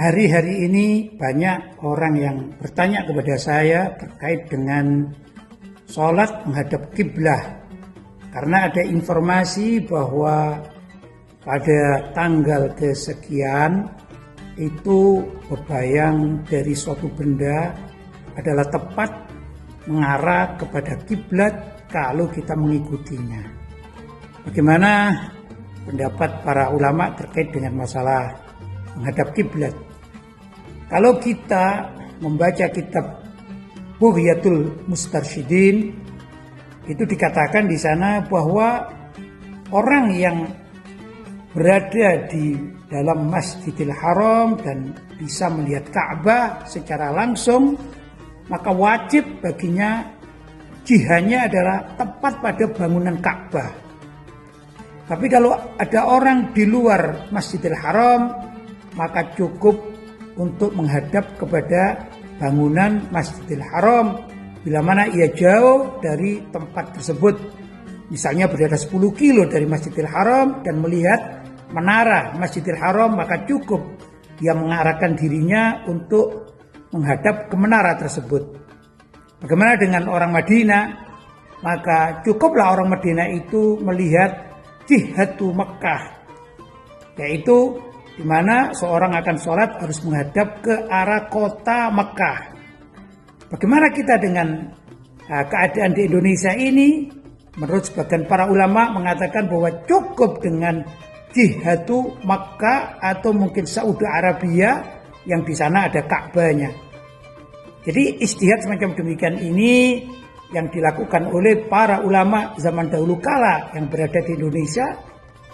Hari-hari ini banyak orang yang bertanya kepada saya terkait dengan sholat menghadap kiblah. Karena ada informasi bahwa pada tanggal kesekian itu bebayang dari suatu benda adalah tepat mengarah kepada kiblat kalau kita mengikutinya. Bagaimana pendapat para ulama terkait dengan masalah menghadap kiblat? Kalau kita membaca kitab Bughyatul Mustarsyidin, itu dikatakan di sana bahwa orang yang berada di dalam Masjidil Haram dan bisa melihat Ka'bah secara langsung, maka wajib baginya jihadnya adalah tepat pada bangunan Ka'bah. Tapi kalau ada orang di luar Masjidil Haram, maka cukup untuk menghadap kepada bangunan Masjidil Haram bila mana ia jauh dari tempat tersebut. Misalnya berada 10 kilo dari Masjidil Haram dan melihat menara Masjidil Haram, maka cukup dia mengarahkan dirinya untuk menghadap ke menara tersebut. Bagaimana dengan orang Madinah? Maka cukuplah orang Madinah itu melihat jihatu Mekah, yaitu di mana seorang akan sholat harus menghadap ke arah kota Mekah. Bagaimana kita dengan keadaan di Indonesia ini? Menurut sebagian para ulama mengatakan bahwa cukup dengan jihatu Mekah atau mungkin Saudi Arabia yang di sana ada Ka'bahnya. Jadi ijtihad semacam demikian ini yang dilakukan oleh para ulama zaman dahulu kala yang berada di Indonesia.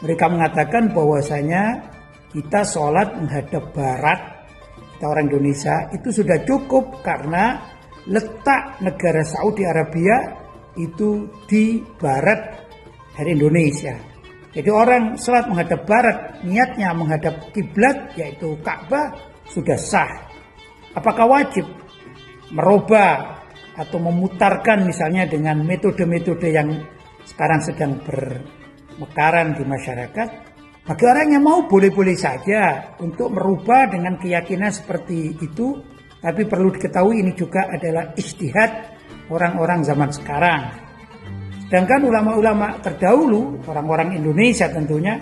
Mereka mengatakan bahwasanya kita sholat menghadap barat, kita orang Indonesia, itu sudah cukup karena letak negara Saudi Arabia itu di barat dari Indonesia. Jadi orang sholat menghadap barat, niatnya menghadap kiblat yaitu Ka'bah, sudah sah. Apakah wajib merubah atau memutarkan misalnya dengan metode-metode yang sekarang sedang bermekaran di masyarakat? Bagi orang yang mau boleh-boleh saja untuk merubah dengan keyakinan seperti itu, tapi perlu diketahui ini juga adalah ijtihad orang-orang zaman sekarang. Sedangkan ulama-ulama terdahulu, orang-orang Indonesia tentunya,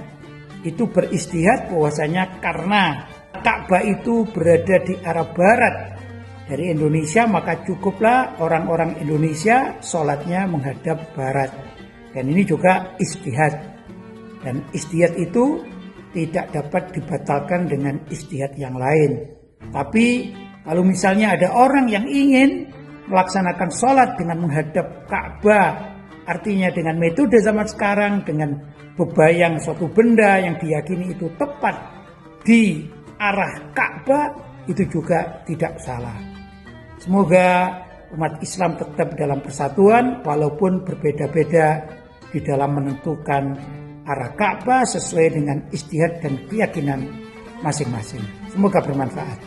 itu berijtihad bahwasanya karena Ka'bah itu berada di arah barat dari Indonesia, maka cukuplah orang-orang Indonesia sholatnya menghadap barat. Dan ini juga ijtihad. Dan ijtihad itu tidak dapat dibatalkan dengan ijtihad yang lain. Tapi kalau misalnya ada orang yang ingin melaksanakan sholat dengan menghadap Ka'bah, artinya dengan metode zaman sekarang, dengan bebayang suatu benda yang diyakini itu tepat di arah Ka'bah, itu juga tidak salah. Semoga umat Islam tetap dalam persatuan walaupun berbeda-beda di dalam menentukan arah Ka'bah sesuai dengan ijtihad dan keyakinan masing-masing. Semoga bermanfaat.